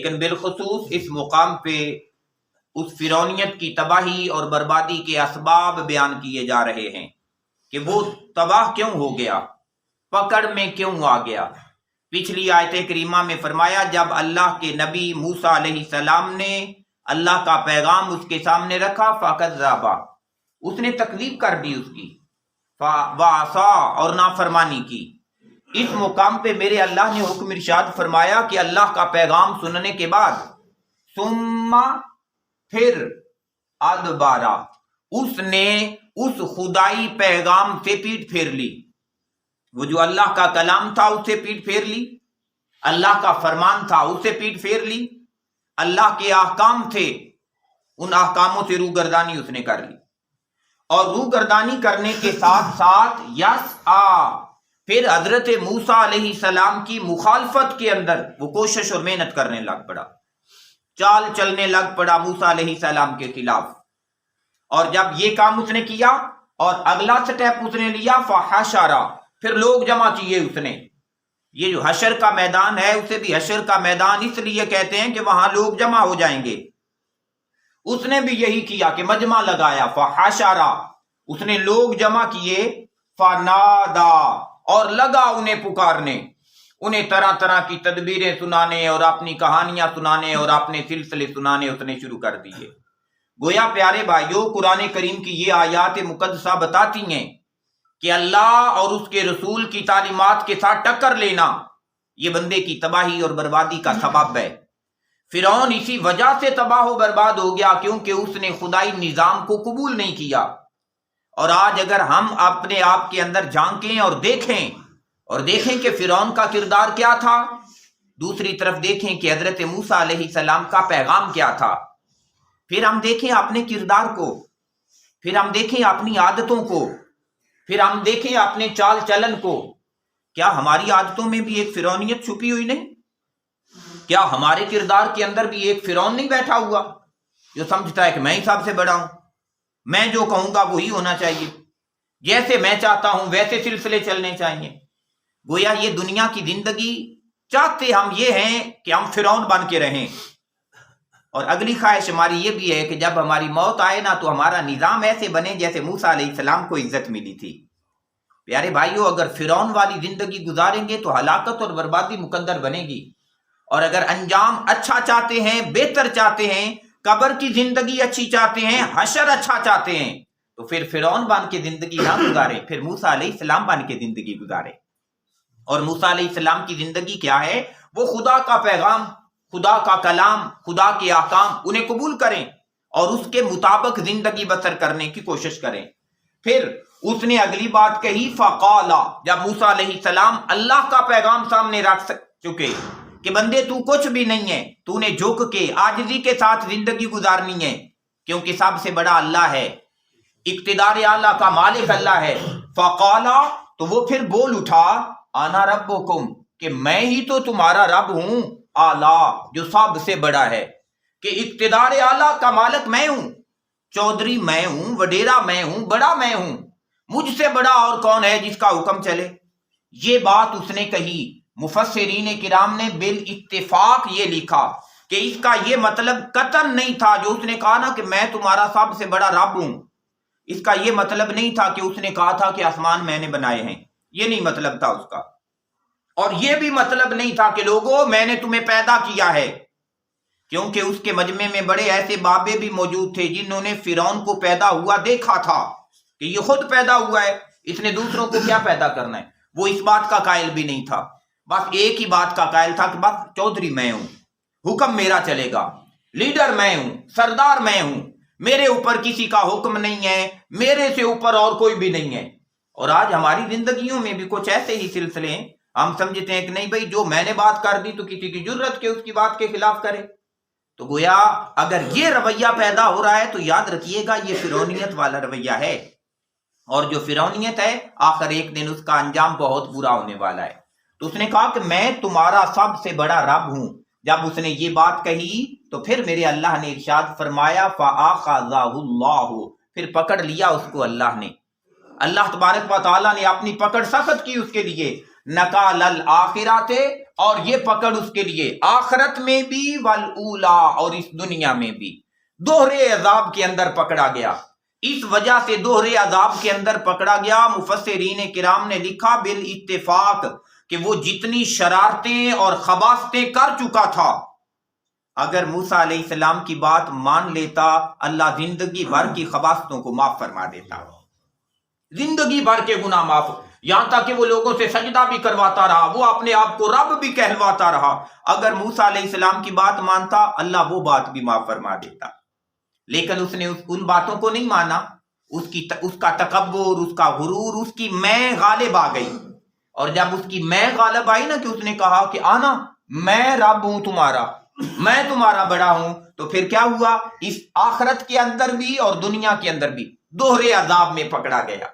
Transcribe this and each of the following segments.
لیکن بالخصوص اس مقام پہ اس فرعونیت کی تباہی اور بربادی کے اسباب بیان کیے جا رہے ہیں کہ وہ تباہ کیوں ہو گیا، پکڑ میں کیوں آ گیا۔ پچھلی آیت کریمہ میں فرمایا جب اللہ کے نبی موسیٰ علیہ السلام نے اللہ کا پیغام اس کے سامنے رکھا فَكَذَّبَ، اس نے تکذیب کر دی، اس کی وَعَصَىٰ، اور نافرمانی کی۔ اس مقام پہ میرے اللہ نے حکم ارشاد فرمایا کہ اللہ کا پیغام سننے کے بعد ثم، پھر ادبارا، اس نے اس خدائی پیغام سے پیٹ پھیر لی۔ وہ جو اللہ کا کلام تھا اس سے پیٹ پھیر لی، اللہ کا فرمان تھا اس سے پیٹ پھیر لی، اللہ کے احکام تھے ان احکاموں سے روگردانی اس نے کر لی، اور روگردانی کرنے کے ساتھ ساتھ پھر حضرت موسیٰ علیہ السلام کی مخالفت کے اندر وہ کوشش اور محنت کرنے لگ پڑا، چال چلنے لگ پڑا موسیٰ علیہ السلام کے خلاف۔ اور جب یہ کام اس نے کیا اور اگلا سٹیپ اس نے لیا فحشر، پھر لوگ جمع کیے اس نے۔ یہ جو حشر کا میدان ہے اسے بھی حشر کا میدان اس لیے کہتے ہیں کہ وہاں لوگ جمع ہو جائیں گے۔ اس نے بھی یہی کیا کہ مجمع لگایا، فحشر، اس نے لوگ جمع کیے، فنادا، اور لگا انہیں پکارنے، انہیں طرح طرح کی تدبیریں سنانے اور اپنی کہانیاں سنانے اور اپنے سلسلے سنانے اس نے شروع کر دیے۔ گویا پیارے بھائیوں، قرآن کریم کی یہ آیات مقدسہ بتاتی ہیں کہ اللہ اور اس کے رسول کی تعلیمات کے ساتھ ٹکر لینا یہ بندے کی تباہی اور بربادی کا سبب ہے۔ فرعون اسی وجہ سے تباہ و برباد ہو گیا کیونکہ اس نے خدائی نظام کو قبول نہیں کیا۔ اور آج اگر ہم اپنے آپ کے اندر جھانکیں اور دیکھیں کہ فرعون کا کردار کیا تھا، دوسری طرف دیکھیں کہ حضرت موسیٰ علیہ السلام کا پیغام کیا تھا، پھر ہم دیکھیں اپنے کردار کو، پھر ہم دیکھیں اپنی عادتوں کو، پھر ہم دیکھیں اپنے چال چلن کو، کیا ہماری عادتوں میں بھی ایک فرعونیت چھپی ہوئی نہیں؟ کیا ہمارے کردار کے اندر بھی ایک فرعون نہیں بیٹھا ہوا جو سمجھتا ہے کہ میں ہی سب سے بڑا ہوں، میں جو کہوں گا وہی ہونا چاہیے، جیسے میں چاہتا ہوں ویسے سلسلے چلنے چاہیے؟ گویا یہ دنیا کی زندگی چاہتے ہم یہ ہیں کہ ہم فرعون بن کے رہیں، اور اگلی خواہش ہماری یہ بھی ہے کہ جب ہماری موت آئے نا تو ہمارا نظام ایسے بنے جیسے موسیٰ علیہ السلام کو عزت ملی تھی۔ پیارے بھائیوں، اگر فرعون والی زندگی گزاریں گے تو ہلاکت اور بربادی مقدر بنے گی، اور اگر انجام اچھا چاہتے ہیں، بہتر چاہتے ہیں، قبر کی زندگی اچھی چاہتے ہیں، حشر اچھا چاہتے ہیں، تو پھر فرعون بن کے زندگی نہ گزارے، پھر موسیٰ علیہ السلام بن کے زندگی گزارے۔ اور موسیٰ علیہ السلام کی زندگی کیا ہے؟ وہ خدا کا پیغام، خدا کا کلام، خدا کے احکام انہیں قبول کریں اور اس کے مطابق زندگی بسر کرنے کی کوشش کریں۔ پھر اس نے اگلی بات کہی فقال، جب موسیٰ علیہ السلام اللہ کا پیغام سامنے رکھ چکے کہ بندے تو کچھ بھی نہیں ہے، تو نے جھک کے عاجزی کے ساتھ زندگی گزارنی ہے کیونکہ سب سے بڑا اللہ ہے، اقتدار اعلیٰ کا مالک اللہ ہے۔ فقال، تو وہ پھر بول اٹھا، انا ربکم، کہ میں ہی تو تمہارا رب ہوں، اعلیٰ، جو سب سے بڑا ہے، کہ اقتدار اعلیٰ کا مالک میں ہوں، چودھری میں ہوں، وڈیرا میں ہوں، بڑا میں ہوں، مجھ سے بڑا اور کون ہے جس کا حکم چلے؟ یہ بات اس نے کہی۔ مفسرین کرام نے بالاتفاق یہ لکھا کہ اس کا یہ مطلب قطعاً نہیں تھا جو اس نے کہا نا کہ میں تمہارا سب سے بڑا رب ہوں، اس کا یہ مطلب نہیں تھا کہ اس نے کہا تھا کہ آسمان میں نے بنائے ہیں، یہ نہیں مطلب تھا اس کا، اور یہ بھی مطلب نہیں تھا کہ لوگوں میں نے تمہیں پیدا کیا ہے، کیونکہ اس کے مجمع میں بڑے ایسے بابے بھی موجود تھے جنہوں نے فرعون کو پیدا ہوا دیکھا تھا کہ یہ خود پیدا ہوا ہے، اس نے دوسروں کو کیا پیدا کرنا ہے۔ وہ اس بات کا قائل بھی نہیں تھا، بس ایک ہی بات کا قائل تھا کہ بس چودھری میں ہوں، حکم میرا چلے گا، لیڈر میں ہوں، سردار میں ہوں، میرے اوپر کسی کا حکم نہیں ہے، میرے سے اوپر اور کوئی بھی نہیں ہے۔ اور آج ہماری زندگیوں میں بھی کچھ ایسے ہی سلسلے ہیں، ہم سمجھتے ہیں کہ نہیں بھائی جو میں نے بات کر دی تو کسی کی جرت کہ اس کی بات کے خلاف کرے۔ تو گویا اگر یہ رویہ پیدا ہو رہا ہے تو یاد رکھیے گا یہ فرعونیت والا رویہ ہے، اور جو فرعونیت ہے آخر ایک دن اس کا انجام بہت برا ہونے والا ہے۔ تو اس نے کہا کہ میں تمہارا سب سے بڑا رب ہوں۔ جب اس نے یہ بات کہی تو پھر میرے اللہ نے ارشاد فرمایا فَأَخَذَهُ اللَّهُ، پھر پکڑ لیا اس کو اللہ نے، اللہ تبارک و تعالیٰ نے اپنی پکڑ سخت کی اس کے لیے، نَكَالَ الْآخِرَةِ اور یہ پکڑ اس کے لیے آخرت میں بھی والاولا، اور اس دنیا میں بھی دوہرے عذاب کے اندر پکڑا گیا۔ اس وجہ سے دوہرے عذاب کے اندر پکڑا گیا، مفسرین کرام نے لکھا بالاتفاق کہ وہ جتنی شرارتیں اور خباثتیں کر چکا تھا، اگر موسیٰ علیہ السلام کی بات مان لیتا اللہ زندگی بھر کی خباثتوں کو معاف فرما دیتا، زندگی بھر کے گناہ معاف، یہاں تک کہ وہ لوگوں سے سجدہ بھی کرواتا رہا، وہ اپنے آپ کو رب بھی کہلواتا رہا، اگر موسیٰ علیہ السلام کی بات مانتا اللہ وہ بات بھی معاف فرما دیتا۔ لیکن اس نے ان باتوں کو نہیں مانا، اس کا تکبر، اس کا غرور، اس کی میں غالب آ گئی، اور جب اس کی میں غالب آئی نا کہ اس نے کہا کہ آنا میں رب ہوں تمہارا، میں تمہارا بڑا ہوں، تو پھر کیا ہوا؟ اس آخرت کے اندر بھی اور دنیا کے اندر بھی دوہرے عذاب میں پکڑا گیا۔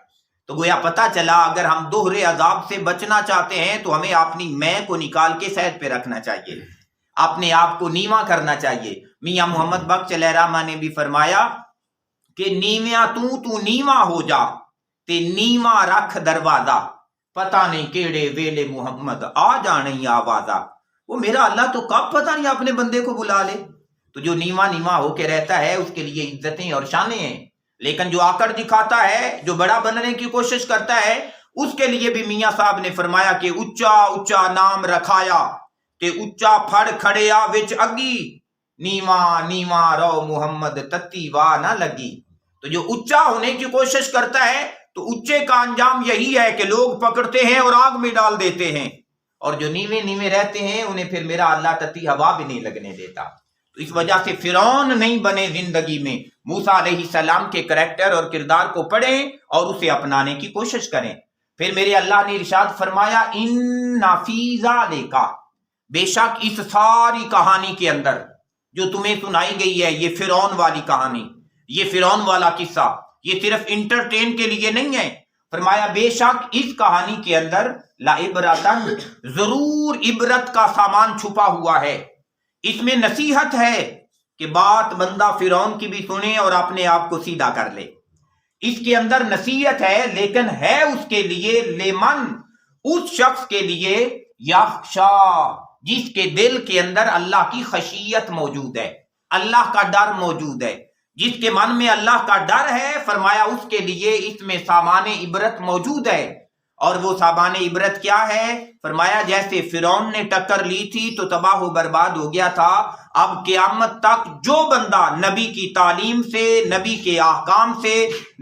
تو گویا پتا چلا اگر ہم دوہرے عذاب سے بچنا چاہتے ہیں تو ہمیں اپنی میں کو نکال کے سید پہ رکھنا چاہیے، اپنے آپ کو نیواں کرنا چاہیے۔ میاں محمد بخش علیہ رحمہ نے بھی فرمایا کہ نیویاں تو نیواں ہو جا تے نیواں رکھ دروازہ، پتہ نہیں کیڑے ویلے محمد آ جانے آوازہ۔ وہ میرا اللہ تو کب پتہ نہیں اپنے بندے کو بلا لے۔ تو جو نیواں ہو کے رہتا ہے اس کے لیے عزتیں اور شانیں ہیں، لیکن جو آکڑ دکھاتا ہے، جو بڑا بننے کی کوشش کرتا ہے، اس کے لیے بھی میاں صاحب نے فرمایا کہ اچا اچا نام رکھایا تے اچا پھڑ کھڑیا وچ اگی، نیواں رو محمد تتی واہ نہ لگی۔ تو جو اچا ہونے کی کوشش کرتا ہے تو اچے کا انجام یہی ہے کہ لوگ پکڑتے ہیں اور آگ میں ڈال دیتے ہیں، اور جو نیوے رہتے ہیں انہیں پھر میرا اللہ تتی ہوا بھی نہیں لگنے دیتا۔ تو اس وجہ سے فرعون نہیں بنے زندگی میں، موسیٰ علیہ السلام کے کریکٹر اور کردار کو پڑھیں اور اسے اپنانے کی کوشش کریں۔ پھر میرے اللہ نے ارشاد فرمایا ان فی ذالک، بے شک اس ساری کہانی کے اندر جو تمہیں سنائی گئی ہے، یہ فرعون والی کہانی، یہ فرعون والا قصہ، یہ صرف انٹرٹین کے لیے نہیں ہے، فرمایا بے شک اس کہانی کے اندر لعبرتن، ضرور عبرت کا سامان چھپا ہوا ہے، اس میں نصیحت ہے کہ بات بندہ فرعون کی بھی سنے اور اپنے آپ کو سیدھا کر لے، اس کے اندر نصیحت ہے، لیکن ہے اس کے لیے لمن، اس شخص کے لیے یخشا، جس کے دل کے اندر اللہ کی خشیت موجود ہے، اللہ کا ڈر موجود ہے، جس کے من میں اللہ کا ڈر ہے، فرمایا اس کے لیے اس میں سامان عبرت موجود ہے۔ اور وہ سامان عبرت کیا ہے؟ فرمایا جیسے فرعون نے ٹکر لی تھی تو تباہ و برباد ہو گیا تھا، اب قیامت تک جو بندہ نبی کی تعلیم سے، نبی کے احکام سے،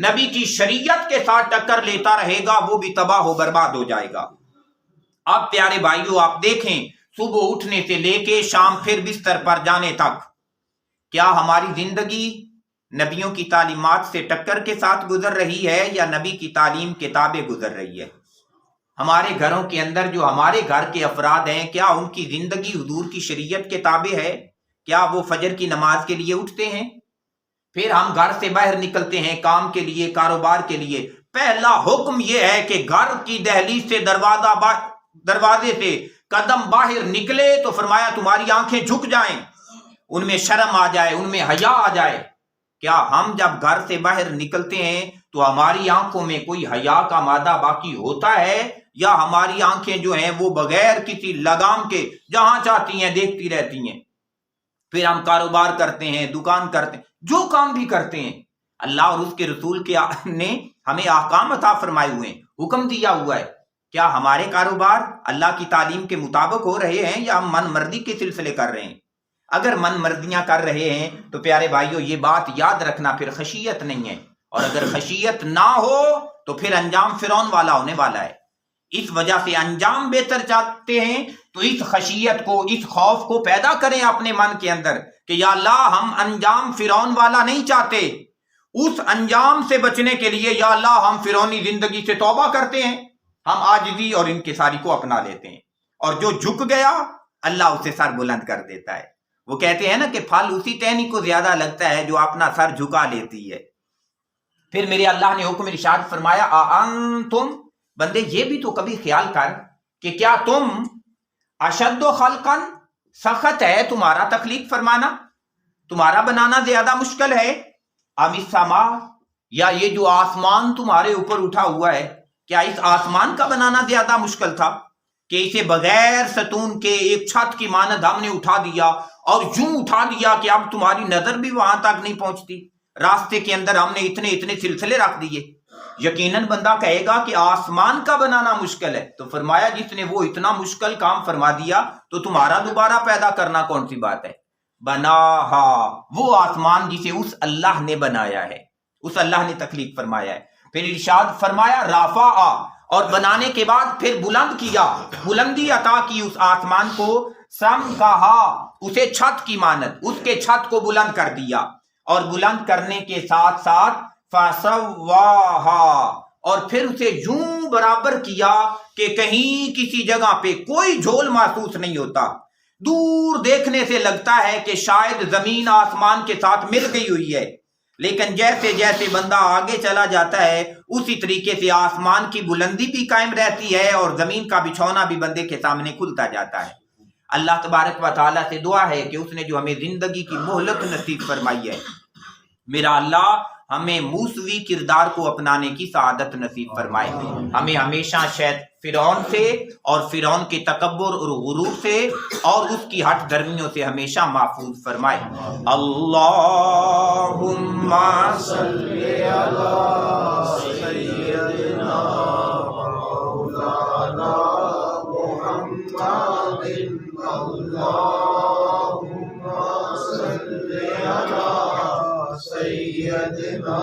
نبی کی شریعت کے ساتھ ٹکر لیتا رہے گا وہ بھی تباہ و برباد ہو جائے گا۔ اب پیارے بھائیوں آپ دیکھیں، صبح اٹھنے سے لے کے شام پھر بستر پر جانے تک کیا ہماری زندگی نبیوں کی تعلیمات سے ٹکر کے ساتھ گزر رہی ہے یا نبی کی تعلیم کے تابع گزر رہی ہے؟ ہمارے گھروں کے اندر جو ہمارے گھر کے افراد ہیں، کیا ان کی زندگی حضور کی شریعت کے تابع ہے؟ کیا وہ فجر کی نماز کے لیے اٹھتے ہیں؟ پھر ہم گھر سے باہر نکلتے ہیں کام کے لیے، کاروبار کے لیے، پہلا حکم یہ ہے کہ گھر کی دہلیز سے دروازے سے قدم باہر نکلے تو فرمایا تمہاری آنکھیں جھک جائیں، ان میں شرم آ جائے، ان میں حیا آ جائے۔ کیا ہم جب گھر سے باہر نکلتے ہیں تو ہماری آنکھوں میں کوئی حیا کا مادہ باقی ہوتا ہے، یا ہماری آنکھیں جو ہیں وہ بغیر کسی لگام کے جہاں چاہتی ہیں دیکھتی رہتی ہیں؟ پھر ہم کاروبار کرتے ہیں، دکان کرتے ہیں، جو کام بھی کرتے ہیں، اللہ اور اس کے رسول نے ہمیں احکام عطا فرمائے ہوئے ہیں، حکم دیا ہوا ہے، کیا ہمارے کاروبار اللہ کی تعلیم کے مطابق ہو رہے ہیں یا ہم من مرضی کے سلسلے کر رہے ہیں؟ اگر من مرضیاں کر رہے ہیں تو پیارے بھائیوں یہ بات یاد رکھنا پھر خشیت نہیں ہے، اور اگر خشیت نہ ہو تو پھر انجام فرعون والا ہونے والا ہے۔ اس وجہ سے انجام بہتر چاہتے ہیں تو اس خشیت کو، اس خوف کو پیدا کریں اپنے من کے اندر کہ یا اللہ ہم انجام فرعون والا نہیں چاہتے، اس انجام سے بچنے کے لیے یا اللہ ہم فرعونی زندگی سے توبہ کرتے ہیں، ہم عاجزی اور انکساری کو اپنا لیتے ہیں، اور جو جھک گیا اللہ اسے سر بلند کر دیتا ہے۔ وہ کہتے ہیں نا کہ پھل اسی ٹہنی کو زیادہ لگتا ہے جو اپنا سر جھکا لیتی ہے۔ پھر میرے اللہ نے حکم ارشاد فرمایا تم بندے یہ بھی تو کبھی خیال کر کہ کیا تم اشد خلقا، سخت ہے تمہارا تخلیق فرمانا، تمہارا بنانا زیادہ مشکل ہے، ام السماء، یا یہ جو آسمان تمہارے اوپر اٹھا ہوا ہے، کیا اس آسمان کا بنانا زیادہ مشکل تھا؟ کہ اسے بغیر ستون کے ایک چھت کی مانند ہم نے اٹھا دیا اور یوں اٹھا دیا کہ اب تمہاری نظر بھی وہاں تک نہیں پہنچتی، راستے کے اندر ہم نے اتنے اتنے سلسلے رکھ دیے۔ یقیناً بندہ کہے گا کہ آسمان کا بنانا مشکل ہے، تو فرمایا جس نے وہ اتنا مشکل کام فرما دیا تو تمہارا دوبارہ پیدا کرنا کون سی بات ہے؟ بناہا، وہ آسمان جسے اس اللہ نے بنایا ہے، اس اللہ نے تخلیق فرمایا ہے۔ پھر ارشاد فرمایا رافعا، اور بنانے کے بعد پھر بلند کیا، بلندی عطا کی اس آسمان کو، سمکہا، اسے چھت کی مانند، اس کے چھت کو بلند کر دیا، اور بلند کرنے کے ساتھ ساتھ فسواہا، اور پھر اسے یوں برابر کیا کہ کہیں کسی جگہ پہ کوئی جھول محسوس نہیں ہوتا، دور دیکھنے سے لگتا ہے کہ شاید زمین آسمان کے ساتھ مل گئی ہوئی ہے، لیکن جیسے جیسے بندہ آگے چلا جاتا ہے اسی طریقے سے آسمان کی بلندی بھی قائم رہتی ہے اور زمین کا بچھونا بھی بندے کے سامنے کھلتا جاتا ہے۔ اللہ تبارک و تعالیٰ سے دعا ہے کہ اس نے جو ہمیں زندگی کی مہلت نصیب فرمائی ہے، میرا اللہ ہمیں موسوی کردار کو اپنانے کی سعادت نصیب فرمائے، ہمیں ہمیشہ فرعون سے اور فرعون کے تکبر اور غرور سے اور اس کی ہٹ درمیوں سے ہمیشہ محفوظ فرمائے۔ اللہم صلی علی سیدنا مولانا محمد، اللہم صلی علی سیدنا